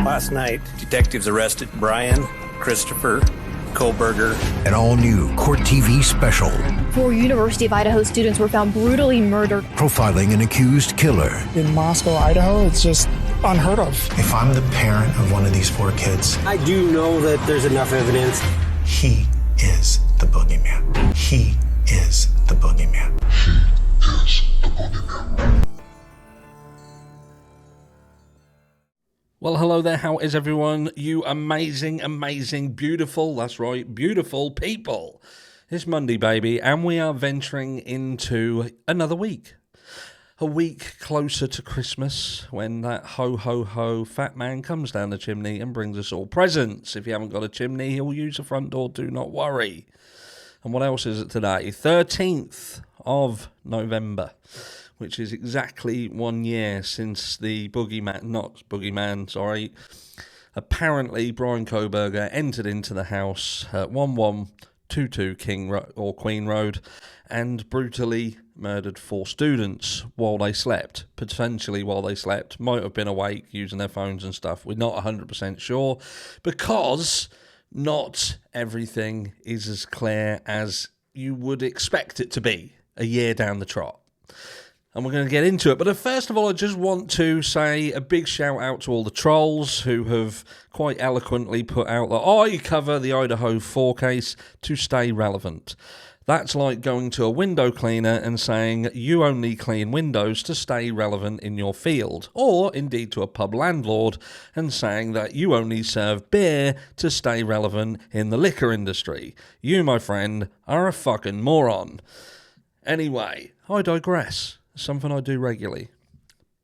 Last night, detectives arrested Bryan Christopher Kohberger. An all-new Court TV special. 4 University of Idaho students were found brutally murdered. Profiling an accused killer. In Moscow, Idaho, it's just unheard of. If I'm the parent of one of these 4 kids, I do know that there's enough evidence. He is the boogeyman. He is the boogeyman. He is the boogeyman. Well, hello there. How is everyone? You amazing, beautiful, that's right, beautiful people. It's Monday, baby, and we are venturing into another week. A week closer to Christmas, when that ho-ho-ho fat man comes down the chimney and brings us all presents. If you haven't got a chimney, he'll use the front door, do not worry. And what else is it today? 13th of November. Which is exactly 1 year since the Boogeyman, apparently Bryan Kohberger entered into the house at 1122 Queen Road and brutally murdered 4 students while they slept. Potentially while they slept. Might have been awake using their phones and stuff. We're not 100% sure because not everything is as clear as you would expect it to be a year down the trot. And we're going to get into it. But first of all, I just want to say a big shout out to all the trolls who have quite eloquently put out that I cover the Idaho 4 case to stay relevant. That's like going to a window cleaner and saying you only clean windows to stay relevant in your field. Or indeed to a pub landlord and saying that you only serve beer to stay relevant in the liquor industry. You, my friend, are a fucking moron. Anyway, I digress. Something I do regularly.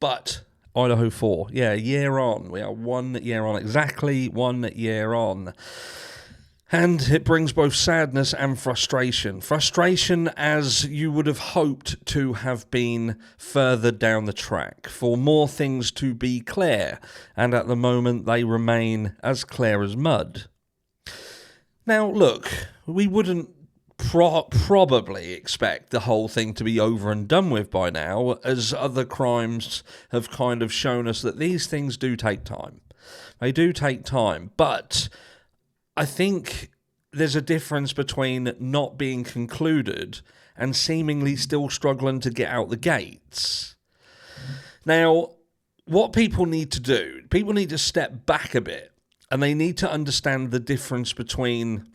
But Idaho 4, yeah, year on. We are 1 year on, exactly 1 year on. And it brings both sadness and frustration. Frustration as you would have hoped to have been further down the track, for more things to be clear, and at the moment they remain as clear as mud. Now, look, we wouldn't probably expect the whole thing to be over and done with by now, as other crimes have kind of shown us that these things do take time. They do take time, but I think there's a difference between not being concluded and seemingly still struggling to get out the gates. Now, what people need to do, people need to step back a bit, and they need to understand the difference between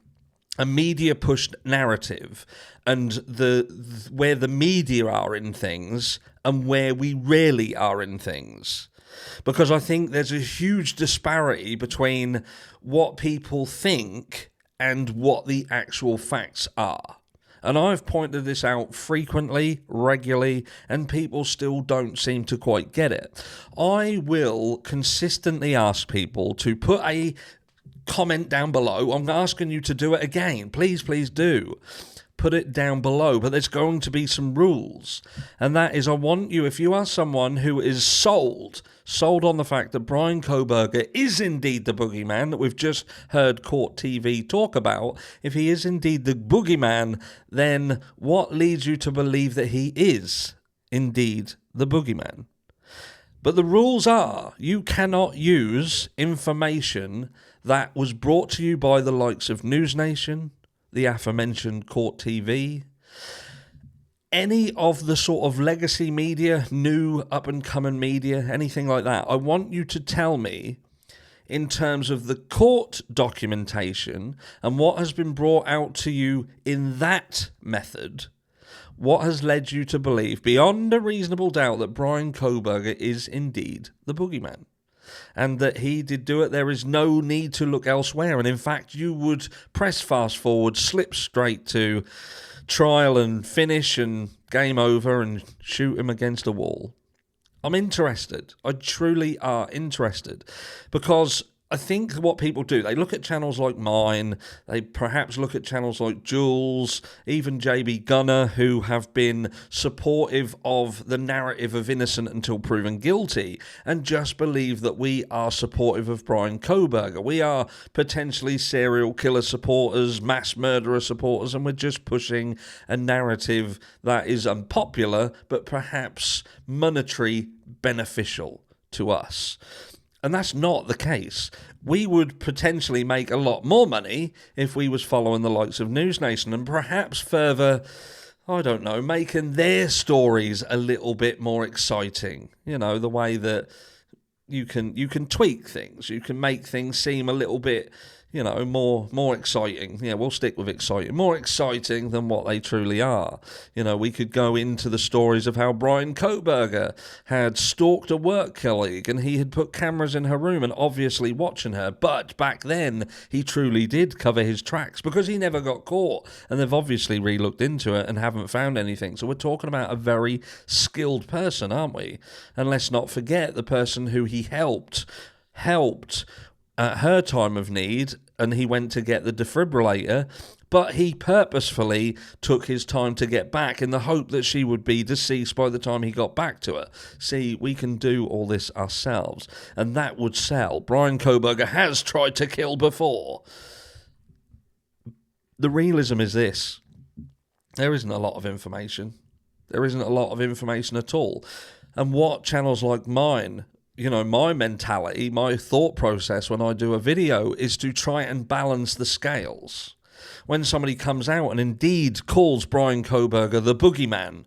a media-pushed narrative and where the media are in things and where we really are in things. Because I think there's a huge disparity between what people think and what the actual facts are. And I've pointed this out frequently, regularly, and people still don't seem to quite get it. I will consistently ask people to put a comment down below. I'm asking you to do it again. Please do. Put it down below. But there's going to be some rules. And that is, I want you, if you are someone who is sold on the fact that Bryan Kohberger is indeed the boogeyman that we've just heard Court TV talk about, if he is indeed the boogeyman, then what leads you to believe that he is indeed the boogeyman? But the rules are, you cannot use information that was brought to you by the likes of News Nation, the aforementioned Court TV, any of the sort of legacy media, new up-and-coming media, anything like that. I want you to tell me, in terms of the court documentation and what has been brought out to you in that method, what has led you to believe, beyond a reasonable doubt, that Bryan Kohberger is indeed the boogeyman? And that he did do it. There is no need to look elsewhere. And in fact, you would press fast forward, slip straight to trial and finish and game over and shoot him against a wall. I'm interested. I truly are interested. Because I think what people do, they look at channels like mine, they perhaps look at channels like Jules, even JB Gunner, who have been supportive of the narrative of innocent until proven guilty, and just believe that we are supportive of Bryan Kohberger. We are potentially serial killer supporters, mass murderer supporters, and we're just pushing a narrative that is unpopular, but perhaps monetary beneficial to us. And that's not the case. We would potentially make a lot more money if we was following the likes of News Nation and perhaps further, I don't know, making their stories a little bit more exciting. You know, the way that you can tweak things, you can make things seem a little bit, you know, more exciting. Yeah, we'll stick with exciting. More exciting than what they truly are. You know, we could go into the stories of how Bryan Kohberger had stalked a work colleague and he had put cameras in her room and obviously watching her. But back then, he truly did cover his tracks because he never got caught. And they've obviously re-looked into it and haven't found anything. So we're talking about a very skilled person, aren't we? And let's not forget the person who he helped at her time of need, and he went to get the defibrillator, but he purposefully took his time to get back in the hope that she would be deceased by the time he got back to her. See, we can do all this ourselves, and that would sell. Bryan Kohberger has tried to kill before. The realism is this. There isn't a lot of information. There isn't a lot of information at all. And what channels like mine, you know, my mentality, my thought process when I do a video is to try and balance the scales. When somebody comes out and indeed calls Bryan Kohberger the Boogeyman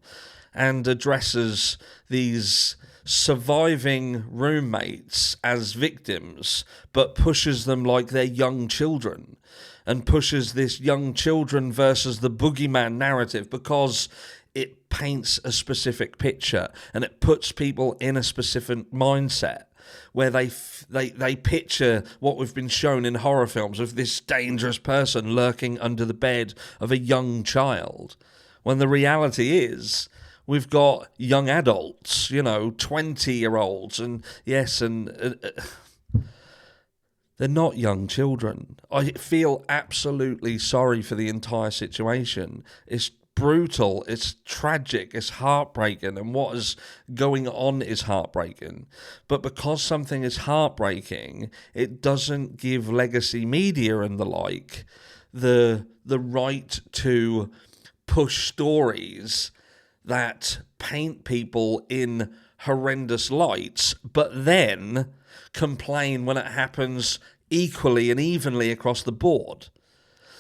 and addresses these surviving roommates as victims, but pushes them like they're young children and pushes this young children versus the Boogeyman narrative because it paints a specific picture and it puts people in a specific mindset where they picture what we've been shown in horror films of this dangerous person lurking under the bed of a young child, when the reality is we've got young adults, you know, 20-year-olds, and yes, and they're not young children. I feel absolutely sorry for the entire situation. It's brutal, it's tragic, it's heartbreaking, and what is going on is heartbreaking. But because something is heartbreaking, it doesn't give legacy media and the like the right to push stories that paint people in horrendous lights, but then complain when it happens equally and evenly across the board.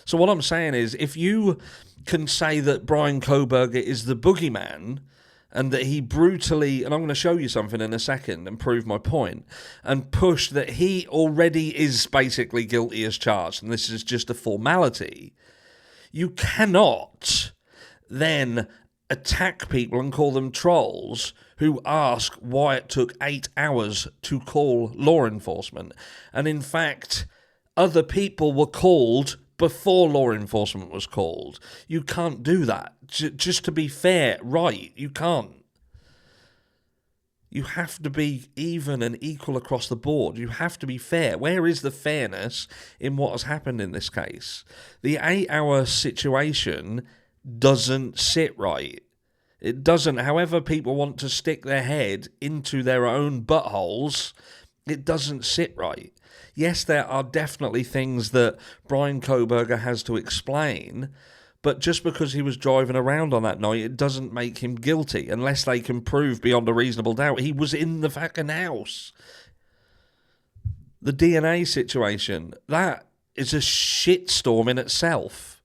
So what I'm saying is, if you can say that Bryan Kohberger is the Boogeyman and that he brutally, and I'm going to show you something in a second and prove my point, and push that he already is basically guilty as charged and this is just a formality, you cannot then attack people and call them trolls who ask why it took 8 hours to call law enforcement. And in fact, other people were called before law enforcement was called. You can't do that. Just to be fair, right, you can't. You have to be even and equal across the board. You have to be fair. Where is the fairness in what has happened in this case? The 8-hour situation doesn't sit right. It doesn't. However people want to stick their head into their own buttholes, it doesn't sit right. Yes, there are definitely things that Bryan Kohberger has to explain, but just because he was driving around on that night, it doesn't make him guilty, unless they can prove beyond a reasonable doubt he was in the fucking house. The DNA situation, that is a shitstorm in itself.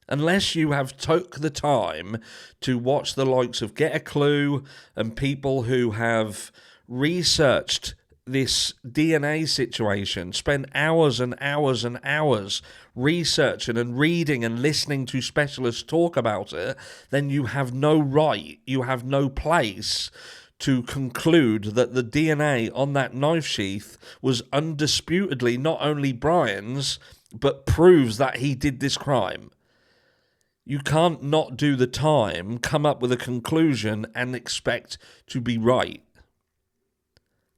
Unless you have took the time to watch the likes of Get a Clue and people who have researched this DNA situation, spend hours and hours and hours researching and reading and listening to specialists talk about it, then you have no right, you have no place to conclude that the DNA on that knife sheath was undisputedly not only Bryan's, but proves that he did this crime. You can't not do the time, come up with a conclusion and expect to be right.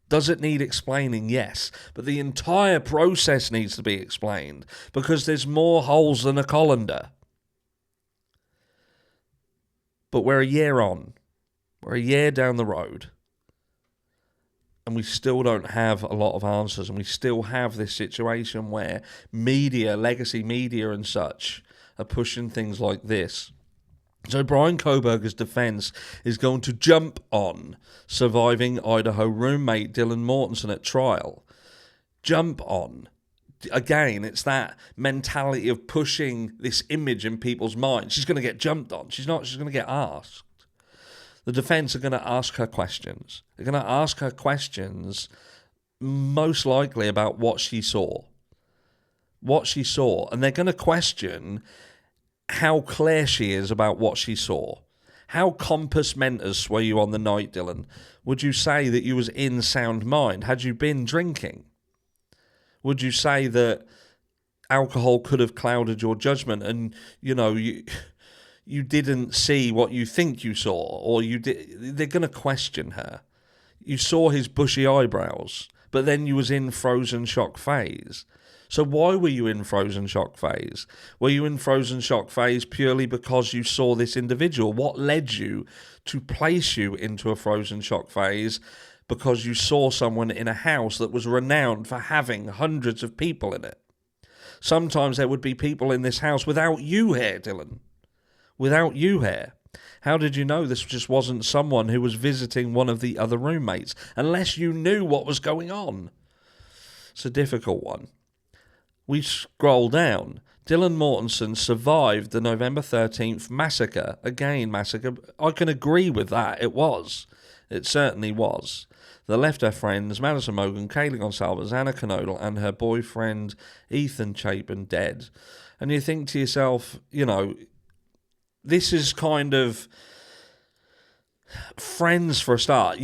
Does it need explaining? Yes. But the entire process needs to be explained because there's more holes than a colander. But we're a year on. We're a year down the road. And we still don't have a lot of answers. And we still have this situation where media, legacy media and such, are pushing things like this. So Bryan Kohberger's defence is going to jump on surviving Idaho roommate Dylan Mortensen at trial. jump on. Again, it's that mentality of pushing this image in people's minds. She's going to get jumped on. She's not. She's going to get asked. The defence are going to ask her questions. They're going to ask her questions most likely about what she saw. What she saw. And they're going to question how clear she is about what she saw. How compos mentis were you on the night, Dylan? Would you say that you was in sound mind? Had you been drinking? Would you say that alcohol could have clouded your judgment and, you didn't see what you think you saw, or you did? They're going to question her. You saw his bushy eyebrows, but then you was in frozen shock phase. So why were you in frozen shock phase? Were you in frozen shock phase purely because you saw this individual? What led you to place you into a frozen shock phase? Because you saw someone in a house that was renowned for having hundreds of people in it. Sometimes there would be people in this house without you here, Dylan. Without you here. How did you know this just wasn't someone who was visiting one of the other roommates? Unless you knew what was going on. It's a difficult one. We scroll down. Dylan Mortensen survived the November 13th massacre. Again, massacre. I can agree with that. It was. It certainly was. They left her friends, Madison Mogan, Kaylee Gonsalves, Anna Canodal, and her boyfriend, Ethan Chapin, dead. And you think to yourself, this is kind of friends for a start.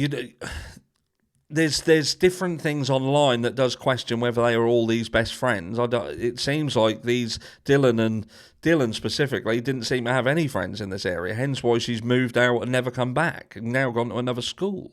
There's different things online that does question whether they are all these best friends. It seems like these Dylan specifically didn't seem to have any friends in this area, hence why she's moved out and never come back, and now gone to another school.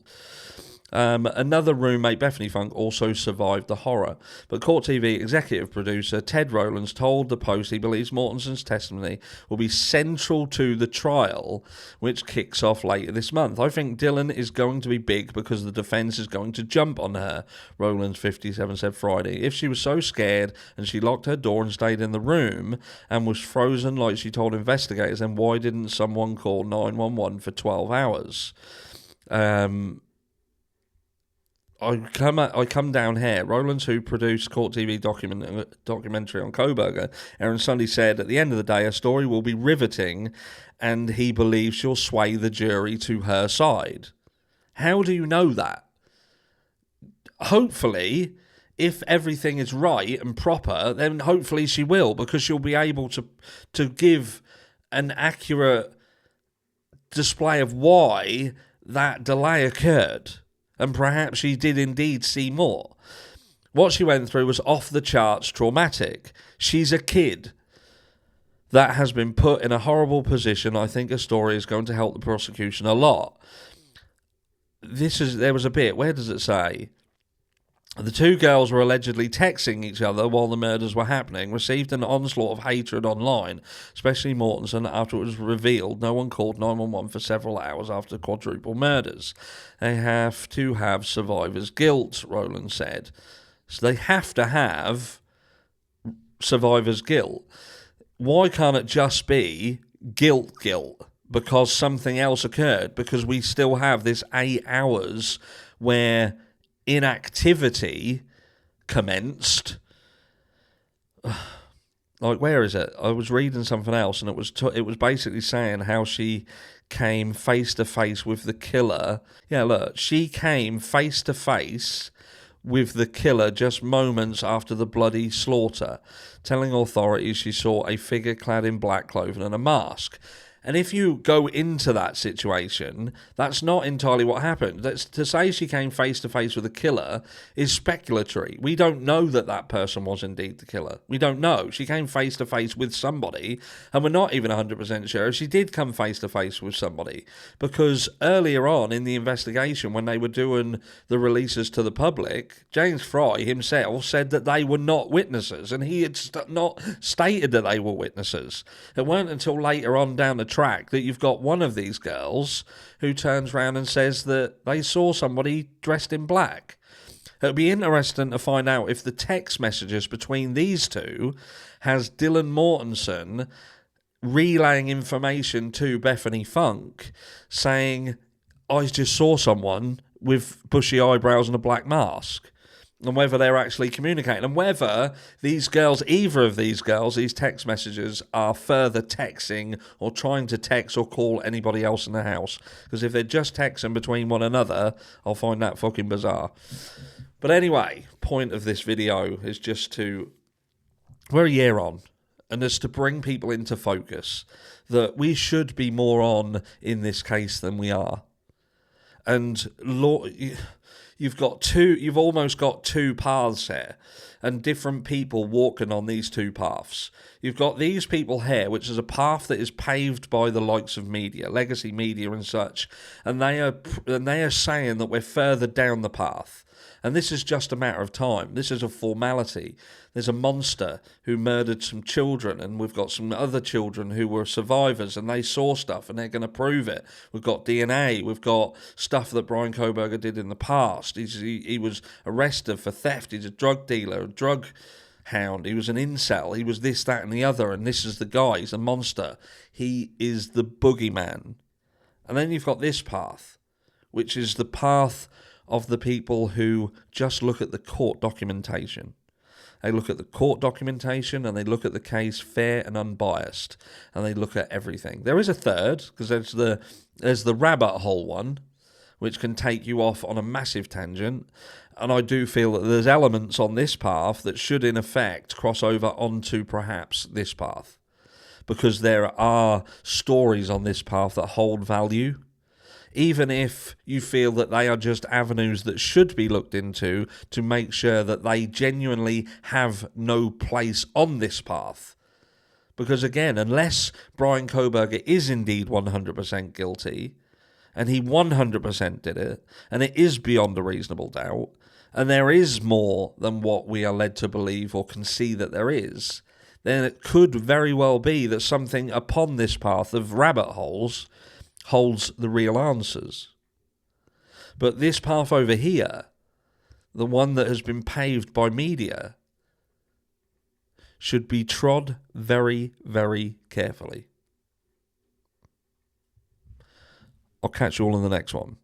Another roommate, Bethany Funk, also survived the horror. But Court TV executive producer Ted Rowlands told the Post he believes Mortensen's testimony will be central to the trial, which kicks off later this month. I think Dylan is going to be big because the defence is going to jump on her, Rowlands 57 said Friday. If she was so scared and she locked her door and stayed in the room and was frozen like she told investigators, then why didn't someone call 911 for 12 hours? I come down here. Rowlands, who produced Court TV documentary on Kohberger, Aaron Sunday said, at the end of the day, her story will be riveting, and he believes she'll sway the jury to her side. How do you know that? Hopefully, if everything is right and proper, then hopefully she will, because she'll be able to give an accurate display of why that delay occurred. And perhaps she did indeed see more. What she went through was off the charts traumatic. She's a kid that has been put in a horrible position. I think her story is going to help the prosecution a lot. There was a bit, where does it say? The two girls were allegedly texting each other while the murders were happening, received an onslaught of hatred online, especially Mortensen, after it was revealed no one called 911 for several hours after quadruple murders. They have to have survivor's guilt, Rowland said. So they have to have survivor's guilt. Why can't it just be guilt? Because something else occurred? Because we still have this 8 hours where inactivity commenced. Like, where is it? I was reading something else, and it was basically saying how she came face to face with the killer. Yeah, look, she came face to face with the killer just moments after the bloody slaughter, telling authorities she saw a figure clad in black clothing and a mask. And if you go into that situation, that's not entirely what happened. To say she came face to face with a killer is speculatory. We don't know that person was indeed the killer. We don't know. She came face to face with somebody, and we're not even 100% sure if she did come face to face with somebody. Because earlier on in the investigation, when they were doing the releases to the public, James Fry himself said that they were not witnesses, and he had not stated that they were witnesses. It weren't until later on down the track that you've got one of these girls who turns around and says that they saw somebody dressed in black. It'll be interesting to find out if the text messages between these two has Dylan Mortensen relaying information to Bethany Funk saying, I just saw someone with bushy eyebrows and a black mask. and whether they're actually communicating, and whether these girls, either of these girls, these text messages, are further texting or trying to text or call anybody else in the house. Because if they're just texting between one another, I'll find that fucking bizarre. But anyway, point of this video is just to, we're a year on, and it's to bring people into focus that we should be more on in this case than we are. And you've almost got two paths here, and different people walking on these two paths. You've got these people here, which is a path that is paved by the likes of media, legacy media and such, and they are saying that we're further down the path. And this is just a matter of time. This is a formality. There's a monster who murdered some children, and we've got some other children who were survivors, and they saw stuff, and they're going to prove it. We've got DNA. We've got stuff that Bryan Kohberger did in the past. He was arrested for theft. He's a drug dealer, a drug hound. He was an incel. He was this, that, and the other, and this is the guy. He's a monster. He is the boogeyman. And then you've got this path, which is the path of the people who just look at the court documentation. They look at the court documentation and they look at the case fair and unbiased, and they look at everything. There is a third, because there's the rabbit hole one, which can take you off on a massive tangent, and I do feel that there's elements on this path that should in effect cross over onto perhaps this path, because there are stories on this path that hold value. Even if you feel that they are just avenues that should be looked into to make sure that they genuinely have no place on this path. Because again, unless Bryan Kohberger is indeed 100% guilty, and he 100% did it, and it is beyond a reasonable doubt, and there is more than what we are led to believe or can see that there is, then it could very well be that something upon this path of rabbit holes holds the real answers. But this path over here, the one that has been paved by media, should be trod very, very carefully. I'll catch you all in the next one.